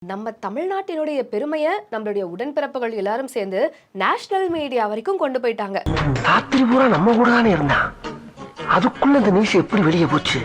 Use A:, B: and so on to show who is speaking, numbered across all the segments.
A: நம்ம தமிழ்நாட்டினுடைய பெருமையை நம்மளுடைய உடன்பிறப்புகள் எல்லாரும் சேர்ந்து நேஷனல் மீடியா வரைக்கும் கொண்டு போயிட்டாங்க.
B: ராத்திரி பூரா நம்ம கூட தானே இருந்தான், அதுக்குள்ள இந்த நியூஸ் எப்படி வெளியே போச்சு?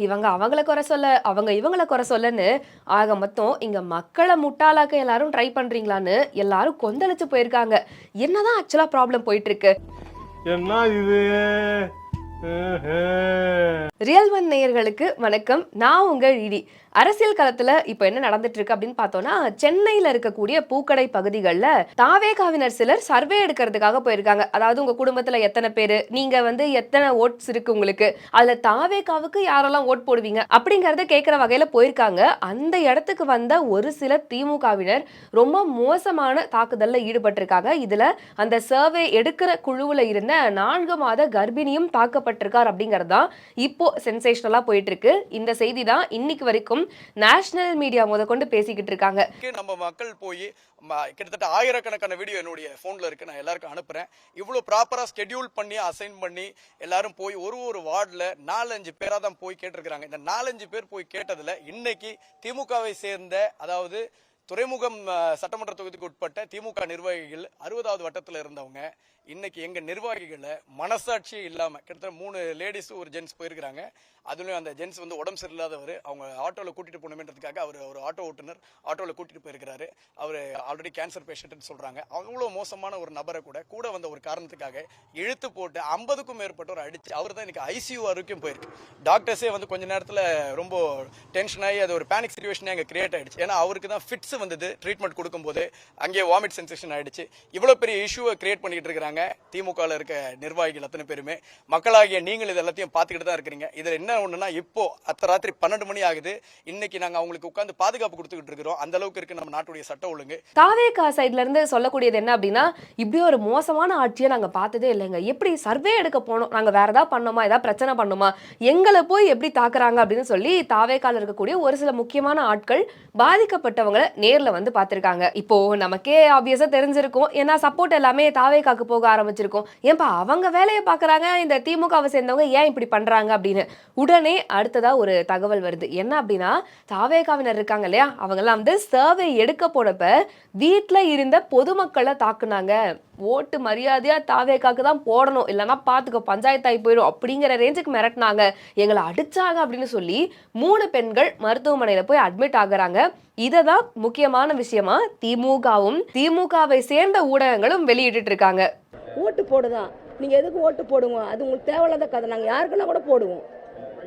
A: இவங்க அவங்கள குறை சொல்ல, அவங்க இவங்கள குறை சொல்லன்னு ஆக மொத்தம் இங்க மக்களை முட்டாளாக்க எல்லாரும் ட்ரை பண்றீங்களான்னு எல்லாரும் கொந்தளிச்சு போயிருக்காங்க. என்னதான் ஆக்சுவலா ப்ராப்ளம் போயிட்டு இருக்கு?
C: என்ன இது?
A: ரியல் ஒன் நேயர்களுக்கு வணக்கம். நான் உங்கள் இடி. அரசியல் களத்துல இப்ப என்ன நடந்துட்டு இருக்கு அப்படின்னு பார்த்தோம்னா, சென்னையில இருக்கக்கூடிய பூக்கடை பகுதிகளில் தாவேகாவினர் சிலர் சர்வே எடுக்கிறதுக்காக போயிருக்காங்க. அதாவது உங்க குடும்பத்துல எத்தனை பேரு, நீங்க எத்தனை ஓட்ஸ் இருக்கு உங்களுக்கு, அதுல தாவேகாவுக்கு யாரெல்லாம் ஓட் போடுவீங்க அப்படிங்கறத கேட்கிற வகையில போயிருக்காங்க. அந்த இடத்துக்கு வந்த ஒரு சில திமுகவினர் ரொம்ப மோசமான தாக்குதல்ல ஈடுபட்டிருக்காங்க. இதுல அந்த சர்வே எடுக்கிற குழுவுல இருந்த 4 மாத கர்ப்பிணியும் தாக்கப்பட்டிருக்கார் அப்படிங்கிறது தான் இப்போ சென்சேஷனலா போயிட்டு இருக்கு. இந்த செய்தி தான் இன்னைக்கு வரைக்கும் நேஷனல் மீடியா கொண்டு பேசிக்கிட்டு இருக்காங்க.
D: நம்ம மக்கள் போய் கிட்டத்தட்ட ஆயிரக்கணக்கான வீடியோ என்னுடைய போன்ல இருக்கு, நான் எல்லாருக்கும் அனுப்புறேன். இவ்வளவு ப்ராப்பரா ஸ்கெடியூல் பண்ணி அசைன் பண்ணி எல்லாரும் போய் ஒரு வார்டுல 4-5 பேரா தான் போய் கேட்டிருக்காங்க. இந்த 4-5 பேர் போய் கேட்டதுல இன்னைக்கு திமுகவை சேர்ந்த, அதாவது துறைமுகம் சட்டமன்ற தொகுதிக்கு உட்பட்ட திமுக நிர்வாகிகள் 60வது வட்டத்தில் இருந்தவங்க இன்னைக்கு எங்க நிர்வாகிகளை மனசாட்சியே இல்லாம கிட்டத்தட்ட 3 லேடிஸ் ஒரு ஜென்ஸ் போயிருக்காங்க. அதுலயும் அந்த ஜென்ஸ் உடம்பு சரியில்லாதவர், அவங்க ஆட்டோல கூட்டிட்டு போகணுன்றதுக்காக அவர் ஒரு ஆட்டோ ஓட்டுநர் ஆட்டோல கூட்டிட்டு போயிருக்கிறாரு. அவர் ஆல்ரெடி கேன்சர் பேஷண்ட்னு சொல்றாங்க. அவ்வளவு மோசமான ஒரு நபரை கூட வந்த ஒரு காரணத்துக்காக இழுத்து போட்டு 50க்கும் மேற்பட்டவர் அடிச்சு அவர் தான் இன்னைக்கு ஐசியூ வரைக்கும் போயிருக்கு. டாக்டர்ஸே கொஞ்ச நேரத்துல ரொம்ப டென்ஷன் ஆகி அது ஒரு பேனிக் சிச்சுவேஷனே அங்கே கிரியேட் ஆயிடுச்சு. ஏன்னா அவருக்கு தான் ஃபிட்ஸ் வந்தது, ட்ரீட்மெண்ட் கொடுக்கும்போது அங்கே வாமிட் சென்சேஷன் ஆயிடுச்சு. இவ்வளவு பெரிய இஷ்யூவை கிரியேட் பண்ணிட்டு இருக்கிறாங்க திமுகவில் இருக்க நிர்வாகிகள் அத்தனை பேருமே. மக்களாகிய நீங்கள் இது எல்லாத்தையும் பார்த்துக்கிட்டு தான் இருக்கிறீங்க. இதுல என்ன ஒண்ணுன்னா, இப்போ ராத்திரி 12 மணி ஆகுது, இன்னைக்கு நாங்க அவங்களுக்கு உட்கார்ந்து பாதுகாப்பு கொடுத்துக்கிட்டு இருக்கிறோம். அந்த அளவுக்கு இருக்கு நம்ம நாட்டுடைய சட்ட ஒழுங்கு.
A: தாவேகா சைட்ல இருந்து சொல்லக்கூடியது என்ன அப்படின்னா, இப்படி ஒரு மோசமான ஆட்சியை நாங்க பார்த்ததே இல்லைங்க. எப்படி சர்வே எடுக்க போனோம், நாங்க வேற ஏதாவது பண்ணோமா, ஏதாவது பிரச்சனை பண்ணோமா, எங்களை போய் எப்படி தாக்குறாங்க அப்படின்னு சொல்லி தாவேகால இருக்கக்கூடிய ஒரு சில முக்கியமான ஆட்கள் பாதிக்கப்பட்டவங்களை நேர்ல பார்த்திருக்காங்க. இப்போ நமக்கே ஆப்வியஸா தெரிஞ்சிருக்கும், ஏன்னா சப்போர்ட் எல்லாமே தாவேகாக்கு போக ஆரம்பிச்சிருக்கும். ஏன்பா அவங்க வேலையை பாக்குறாங்க, இந்த திமுகவை சேர்ந்தவங்க ஏன் இப்படி பண்றாங்க அப்படின்னு உடனே அடுத்ததா ஒரு தகவல் வருது. என்ன அப்படின்னா, தாவேகாவினர் இருக்காங்க இல்லையா, அவங்க எல்லாம் சர்வே எடுக்க போனப்ப வீட்டுல இருந்த பொதுமக்களை தாக்குனாங்க. ஓட்டு மரியாதையா தாவேகாக்கு தான் போடணும், இல்லைன்னா பாத்துக்க பஞ்சாயத்தாய் போயிடும் அப்படிங்கிற ரேஞ்சுக்கு மிரட்டினாங்க, எங்களை அடிச்சாங்க அப்படின்னு சொல்லி 3 பெண்கள் மருத்துவமனையில போய் அட்மிட் ஆகுறாங்க. இததான் முக்கியமான விஷயமா திமுகவும் திமுகவை சேர்ந்த ஊடகங்களும் வெளியிட்டு இருக்காங்க.
E: ஓட்டு போடுதான், நீங்க எதுக்கு ஓட்டு போடுங்க, அது உங்களுக்கு தேவையில்லாத கதை, நாங்க யாருக்குன்னா கூட போடுவோம்.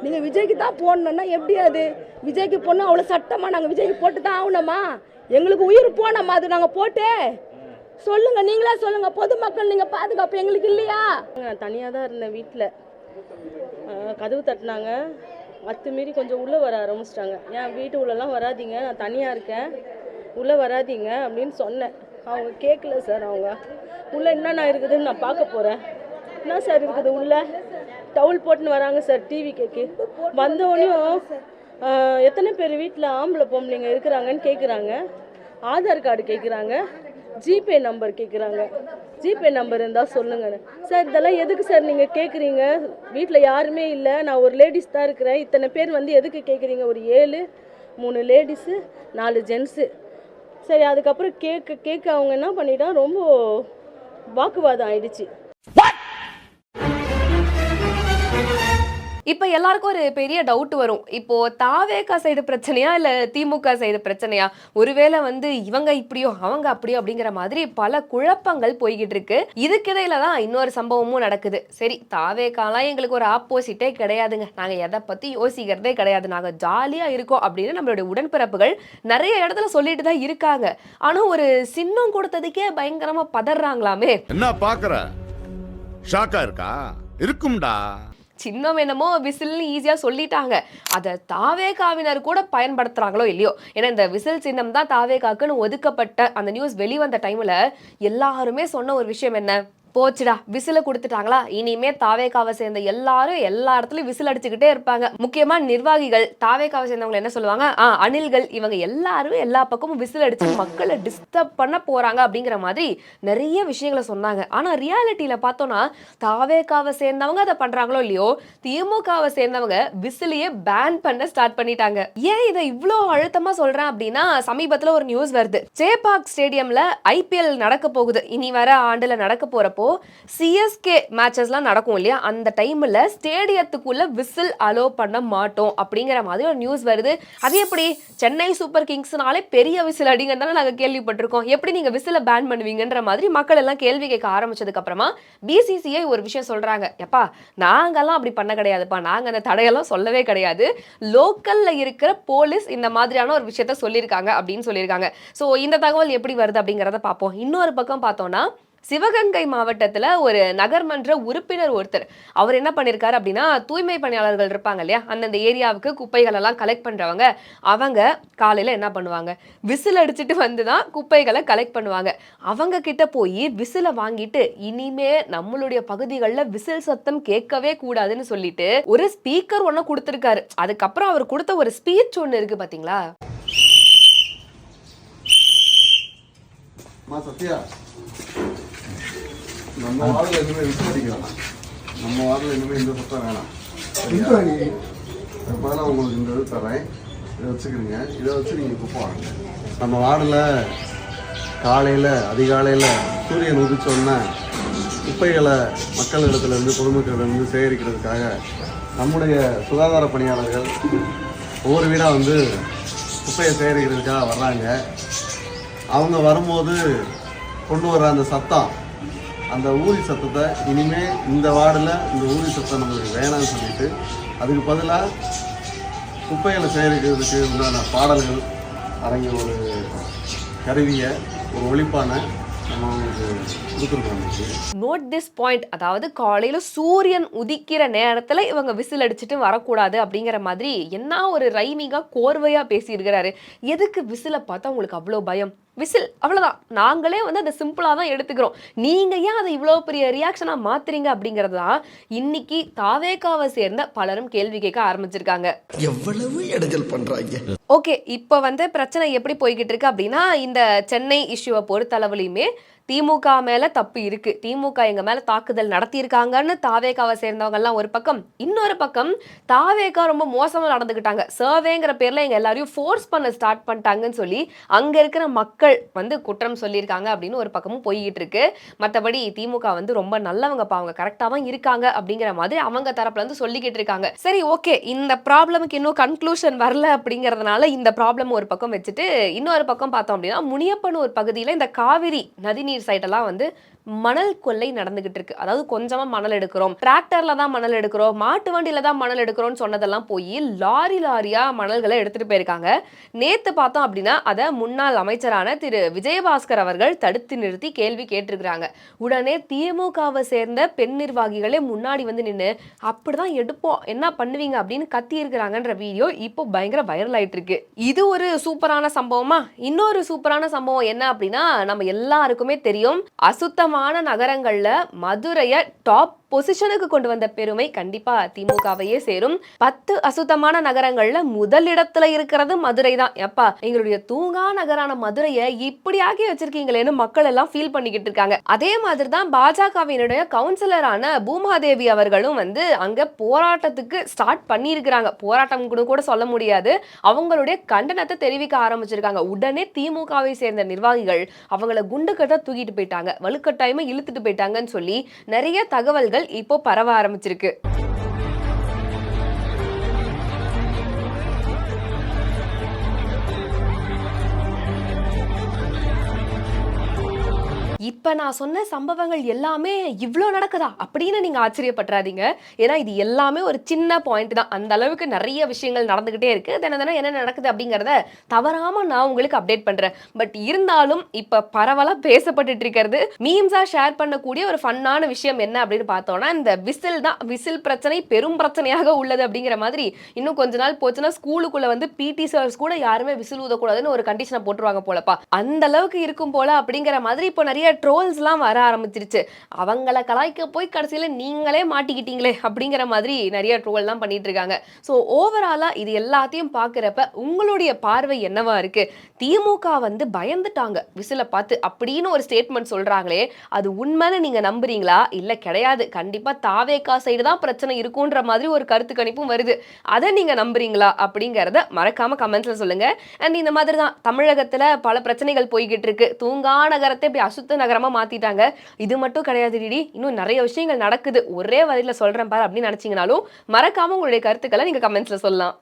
E: நீங்க விஜய்க்கு தான் போடணும்னா எப்படி? அது விஜய்க்கு போடணும் அவ்வளவு சட்டமா? நாங்க விஜய்க்கு போட்டு தான் ஆகணுமா? எங்களுக்கு உயிர் போனோமா அது நாங்க போட்டு? சொல்லுங்க, நீங்களா சொல்லுங்க. பொதுமக்கள் நீங்க பாதுகாப்பு எங்களுக்கு இல்லையா? தனியா தான் இருந்தேன் வீட்டில். கதவு தட்டினாங்க, அத்துமீறி கொஞ்சம் உள்ளே வர ஆரம்பிச்சிட்டாங்க. ஏன் வீட்டு உள்ளெல்லாம் வராதிங்க, நான் தனியாக இருக்கேன், உள்ளே வராதிங்க அப்படின்னு சொன்னேன். அவங்க கேட்கல சார். அவங்க உள்ளே என்னென்ன இருக்குதுன்னு நான் பார்க்க போகிறேன். என்ன சார் இருக்குது உள்ளே? டவுல் போட்டுன்னு வராங்க சார், டிவி கேக்கு. வந்தவொடனையும் எத்தனை பேர் வீட்டில் ஆம்பளை பொம்பளைங்க இருக்கிறாங்கன்னு கேட்குறாங்க. ஆதார் கார்டு கேட்குறாங்க, ஜிபே நம்பர் கேட்குறாங்க. ஜிபே நம்பர் இருந்தால் சொல்லுங்கன்னு. சார் இதெல்லாம் எதுக்கு சார் நீங்கள் கேட்குறீங்க? வீட்டில் யாருமே இல்லை, நான் ஒரு லேடிஸ் தான் இருக்கிறேன். இத்தனை பேர் எதுக்கு கேட்குறீங்க? ஒரு 3 லேடிஸு 4 ஜென்ஸு. சரி, அதுக்கப்புறம் கேட்க அவங்க என்ன பண்ணிட்டான், ரொம்ப வாக்குவாதம் ஆயிடுச்சு.
A: இப்ப எல்லாருக்கும் ஒரு பெரிய டவுட் வரும். இப்போ தாவேகா சைடு பிரச்சனையா இல்ல திமுக சைடு பிரச்சனையா? ஒருவேளை இவங்க இப்படியோ அவங்க அப்படியோ அப்படிங்கிற மாதிரி பல குழப்பங்கள் போய்கிட்டு இருக்கு. இதுக்கிடையில தான் இன்னொரு சம்பவமும் நடக்குது. சரி, தாவேகாலாம் எங்களுக்கு ஒரு ஆப்போசிட்டே கிடையாதுங்க, நாங்க எதை பத்தி யோசிக்கிறதே கிடையாது, நாங்க ஜாலியா இருக்கோம் அப்படின்னு நம்மளுடைய உடன்பிறப்புகள் நிறைய இடத்துல சொல்லிட்டு தான் இருக்காங்க. ஆனா ஒரு சின்னம் கொடுத்ததுக்கே பயங்கரமா பதறாங்களாமே.
F: என்ன பாக்குற? ஷாக்கா இருக்கா? இருக்கும்டா.
A: சின்னம் என்னமோ விசில்னு ஈஸியா சொல்லிட்டாங்க, அதை தாவேகாவினர் கூட பயன்படுத்துறாங்களோ இல்லையோ. ஏன்னா இந்த விசில் சின்னம் தான் தாவேகாக்குன்னு ஒதுக்கப்பட்ட அந்த நியூஸ் வெளிவந்த டைம்ல எல்லாருமே சொன்ன ஒரு விஷயம் என்ன, போச்சுடா விசில கொடுத்துட்டாங்களா, இனிமே தாவேகாவை சேர்ந்த எல்லாரும் எல்லா இடத்துலயும் விசில் அடிச்சுக்கிட்டே இருப்பாங்க. முக்கியமா நிர்வாகிகள், தாவேகாவை சேர்ந்தவங்க என்ன சொல்லுவாங்க, அணில்கள், இவங்க எல்லாரும் எல்லா பக்கமும் விசில் அடிச்சு மக்களை டிஸ்டர்ப் பண்ண போறாங்க அப்படிங்கிற மாதிரி நிறைய விஷயங்களை சொன்னாங்க. ஆனா ரியாலிட்டியில பார்த்தோம்னா தாவேகாவை சேர்ந்தவங்க அதை பண்றாங்களோ இல்லையோ, திமுகவை சேர்ந்தவங்க விசிலையே பேன் பண்ண ஸ்டார்ட் பண்ணிட்டாங்க. ஏன் இதை இவ்வளோ அழுத்தமா சொல்றேன் அப்படின்னா, சமீபத்துல ஒரு நியூஸ் வருது. சேபாக் ஸ்டேடியம்ல IPL நடக்க போகுது, இனி வர ஆண்டுல நடக்க போறப்போ சிஎஸ்கே மேட்சஸ்லாம் நடக்கும் இல்லையா, அந்த டைம்ல ஸ்டேடியத்துக்குள்ள விசில் அலோ பண்ண மாட்டோம் அப்படிங்கிற மாதிரி ஒரு நியூஸ் வருது. அது எப்படி, சென்னை சூப்பர் கிங்ஸ்னாலே பெரிய விசில் அடிங்கன்னு நாங்க கேள்விப்பட்டிருக்கோம், எப்படி நீங்க விசில பேன் பண்ணுவீங்கன்ற மாதிரி மக்கள் எல்லாம் கேள்வி கேட்க ஆரம்பிச்சதுக்கு அப்புறமா BCCI ஒரு விஷயம் சொல்றாங்க. எப்பா நாங்கெல்லாம் அப்படி பண்ண கிடையாதுப்பா, நாங்க அந்த தடையெல்லாம் சொல்லவே கிடையாது, லோக்கல்ல இருக்கிற போலீஸ் இந்த மாதிரியான ஒரு விஷயத்த சொல்லியிருக்காங்க அப்படின்னு சொல்லியிருக்காங்க. ஸோ இந்த தகவல் எப்படி வருது அப்படிங்கிறத பார்ப்போம். இன்னொரு பக்கம் பார்த்தோம்னா சிவகங்கை மாவட்டத்துல ஒரு நகர்மன்ற உறுப்பினர் ஒருத்தர், அவர் என்ன பண்ணிருக்காரு அப்படின்னா, தூய்மை பணியாளர்கள் இருப்பாங்க இல்லையா, அந்தந்த ஏரியாவுக்கு குப்பைகள் எல்லாம் கலெக்ட் பண்றவங்க, அவங்க காலையில என்ன பண்ணுவாங்க, விசில் அடிச்சுட்டு வந்துதான் குப்பைகளை கலெக்ட் பண்ணுவாங்க. அவங்க கிட்ட போய் விசில வாங்கிட்டு, இனிமே நம்மளுடைய பகுதிகளில் விசில் சத்தம் கேட்கவே கூடாதுன்னு சொல்லிட்டு ஒரு ஸ்பீக்கர் ஒண்ணு கொடுத்திருக்காரு. அதுக்கப்புறம் அவர் கொடுத்த ஒரு ஸ்பீச் ஒண்ணு இருக்கு பாத்தீங்களா.
C: சத்யா, நம்ம வார்டில் இனிமேல் விசில் அடிக்க வேணாம், நம்ம வார்டில் இனிமேல் இந்த சத்தம் வேணாம். பதிலாக உங்களுக்கு இந்த இது தரேன், இதை வச்சுக்கிறீங்க, இதை வச்சு நீங்கள் குப்பை வாங்க. நம்ம வார்டில் காலையில் அதிகாலையில் சூரியன் உதிச்சோன்னா குப்பைகளை மக்களிடத்துலேருந்து பொதுமக்களிடந்து சேகரிக்கிறதுக்காக நம்முடைய சுகாதார பணியாளர்கள் ஒவ்வொரு வீடாக வந்து குப்பையை சேகரிக்கிறதுக்காக வர்றாங்க. அவங்க வரும்போது கொண்டு வர அந்த சத்தம், அந்த ஊதி சத்தத்தை இனிமேல் இந்த வார்டில் இந்த ஊதி சத்தம் நம்மளுக்கு வேணாம்னு சொல்லிட்டு அதுக்கு பதிலாக குப்பைகளை சேகரிக்கிறதுக்கு உண்டான பாடல்கள் அடங்கிய ஒரு கருவியை, ஒரு ஒலிப்பான நம்ம அவங்களுக்கு கொடுத்துருக்கோம்.
A: நோட் திஸ் பாயிண்ட், அதாவது காலையில சூரியன் உதிக்கிற நேரத்துல இவங்க விசில் அடிச்சுட்டு வரக்கூடாது அப்படிங்கிற மாதிரி என்ன ஒரு ரைமிங்கா கோர்வையா பேசியிருக்கிறாரு. எதுக்கு விசில பார்த்தா உங்களுக்கு அவ்வளோ பயம்? விசில் அவ்வளவுதான், நாங்களே வந்து அதை சிம்பிளா தான் எடுத்துக்கிறோம், நீங்க ஏன் அதை இவ்வளவு பெரிய ரியாக்ஷனா மாத்துறீங்க அப்படிங்கிறது தான் இன்னைக்கு தாவேகாவை சேர்ந்த பலரும் கேள்வி கேட்க ஆரம்பிச்சிருக்காங்க.
B: எவ்வளவு இடைஞ்சல் பண்றாங்க.
A: ஓகே, இப்போ வந்து பிரச்சனை எப்படி போய்கிட்டு இருக்கு அப்படின்னா, இந்த சென்னை இஷ்யூவை பொறுத்தளவுலையுமே திமுக மேல தப்பு இருக்கு, திமுக எங்க மேல தாக்குதல் நடத்தியிருக்காங்கன்னு தாவேகாவை சேர்ந்தவங்க எல்லாம் ஒரு பக்கம், இன்னொரு பக்கம் தாவேகா ரொம்ப மோசமா நடந்துக்கிட்டாங்க, சர்வேங்கிற பேர்ல எங்க எல்லாரையும் ஃபோர்ஸ் பண்ண ஸ்டார்ட் பண்ணிட்டாங்கன்னு சொல்லி அங்க இருக்கிற மக்கள் வந்து குற்றம் சொல்லியிருக்காங்க அப்படின்னு ஒரு பக்கமும் போய்கிட்டு இருக்கு. மற்றபடி திமுக வந்து ரொம்ப நல்லவங்கப்பா, அவங்க கரெக்டா தான் இருக்காங்க அப்படிங்கிற மாதிரி அவங்க தரப்புல இருந்து சொல்லிக்கிட்டு இருக்காங்க. சரி, ஓகே, இந்த ப்ராப்ளமுக்கு இன்னும் கன்க்ளூஷன் வரல அப்படிங்கறதுனால இந்த ப்ராப்ளம் ஒரு பக்கம் வச்சுட்டு இன்னொரு பக்கம் பார்த்தோம் அப்படின்னா, முனியப்பனூர் பகுதியில் இந்த காவிரி நதிநீர் சைடெல்லாம் வந்து மணல் கொள்ளை நடந்துகிட்டு இருக்கு. அதாவது கொஞ்சமா மணல் எடுக்கிறோம், டிராக்டர்ல தான் மணல் எடுக்கிறோம், மாட்டு வண்டியில தான் மணல் எடுக்கிறோம்னு சொன்னதெல்லாம் போய் லாரியா மணல்களை எடுத்துட்டு போயிருக்காங்க. நேத்து பார்த்தோம் அப்படின்னா அதை முன்னாள் அமைச்சரான திரு விஜயபாஸ்கர் அவர்கள் தடுத்து நிறுத்தி கேள்வி கேட்டிருக்கிறாங்க. உடனே திமுகவை சேர்ந்த பெண் நிர்வாகிகளே முன்னாடி வந்து நின்று அப்படிதான் எடுப்போம், என்ன பண்ணுவீங்க அப்படின்னு கத்தி இருக்கிறாங்கன்ற வீடியோ இப்போ பயங்கர வைரல் ஆயிட்டு இருக்கு. இது ஒரு சூப்பரான சம்பவமா? இன்னொரு சூப்பரான சம்பவம் என்ன அப்படின்னா, நம்ம எல்லாருக்குமே தெரியும், அசுத்தமான நகரங்கள்ல மதுரையை டாப் பொசிஷனுக்கு கொண்டு வந்த பெருமை கண்டிப்பா திமுகவையே சேரும். 10 அசுத்தமான நகரங்கள்ல முதலிடத்துல இருக்கிறது மதுரை தான். எப்பா, எங்களுடைய தூங்கா நகரான மதுரையை இப்படி ஆக்கி வச்சிருக்கீங்களேன்னு மக்கள் எல்லாம் ஃபீல் பண்ணிக்கிட்டு இருக்காங்க. அதே மாதிரி தான் பாஜகவினுடைய கவுன்சிலரான பூமாதேவி அவர்களும் வந்து அங்க போராட்டத்துக்கு ஸ்டார்ட் பண்ணியிருக்கிறாங்க. போராட்டம் கூட சொல்ல முடியாது, அவங்களுடைய கண்டனத்தை தெரிவிக்க ஆரம்பிச்சிருக்காங்க. உடனே திமுகவை சேர்ந்த நிர்வாகிகள் அவங்கள குண்டு கட்ட தூக்கிட்டு போயிட்டாங்க, வலுக்கட்டாயமா இழுத்துட்டு போயிட்டாங்கன்னு சொல்லி நிறைய தகவல்கள் இப்போ பரவ ஆரம்பிச்சிருக்கு. இப்ப நான் சொன்ன சம்பவங்கள் எல்லாமே இவ்ளோ நடக்குதா அப்படின்னு நீங்க ஆச்சரியப்படாதீங்க. ஏன்னா இது எல்லாமே ஒரு சின்ன பாயிண்ட் தான், அந்த அளவுக்கு நிறைய விஷயங்கள் நடந்துகிட்டே இருக்கு. தினம் என்ன நடக்குது அப்படிங்கறத தவறாம நான் உங்களுக்கு அப்டேட் பண்றேன். பட் இருந்தாலும் இப்ப பரவலா பேசப்பட்டு இருக்கிறது, மீம்ஸா ஷேர் பண்ணக்கூடிய ஒரு ஃபன்னான விஷயம் என்ன அப்படின்னு பார்த்தோம்னா, இந்த விசில் தான். விசில் பிரச்சனை பெரும் பிரச்சனையாக உள்ளது அப்படிங்கிற மாதிரி இன்னும் கொஞ்ச நாள் போச்சுன்னா ஸ்கூலுக்குள்ள வந்து PT சார்ஸ் கூட யாருமே விசில் ஊதக்கூடாதுன்னு ஒரு கண்டிஷனை போட்டுருவாங்க போலப்பா. அந்த அளவுக்கு இருக்கும் போல அப்படிங்கிற மாதிரி இப்போ நிறைய ட்ரோல்ஸ்லாம் வர ஆரம்பிச்சிருச்சு. அவங்கள கலாய்க்க போய் கடைசியில நீங்களே மாட்டிக்கிட்டீங்களே அப்படிங்கிற மாதிரி நிறைய ட்ரோல்லாம் பண்ணிட்டு இருக்காங்க. ஸோ ஓவராலா இது எல்லாத்தையும் பார்க்குறப்ப உங்களுடைய பார்வை என்னவா இருக்கு? திமுக வந்து பயந்துட்டாங்க விசில பார்த்து அப்படின்னு ஒரு ஸ்டேட்மெண்ட் சொல்றாங்களே, அது உண்மைன்னு நீங்க நம்புறீங்களா? இல்ல கிடையாது, கண்டிப்பா தாவேகா சைடு தான் பிரச்சனை இருக்குன்ற மாதிரி ஒரு கருத்து கணிப்பும் வருது. அதை நீங்க நம்புறீங்களா அப்படிங்கறத மறக்காம கமெண்ட்ஸ்ல சொல்லுங்க. அண்ட் இந்த மாதிரி தான் தமிழகத்துல பல பிரச்சனைகள் போய்கிட்டு இருக்கு. தூங்கா நகரத்தை இப்படி அசுத்த நகரமா மாத்திட்டாங்க. இது மட்டும் கிடையாது டிடி, இன்னும் நிறைய விஷயங்கள் நடக்குது. ஒரே வரியில சொல்றேன் பாரு அப்படின்னு நினைச்சீங்கனாலும் மறக்காம உங்களுடைய கருத்துக்களை நீங்க கமெண்ட்ஸ்ல சொல்லலாம்.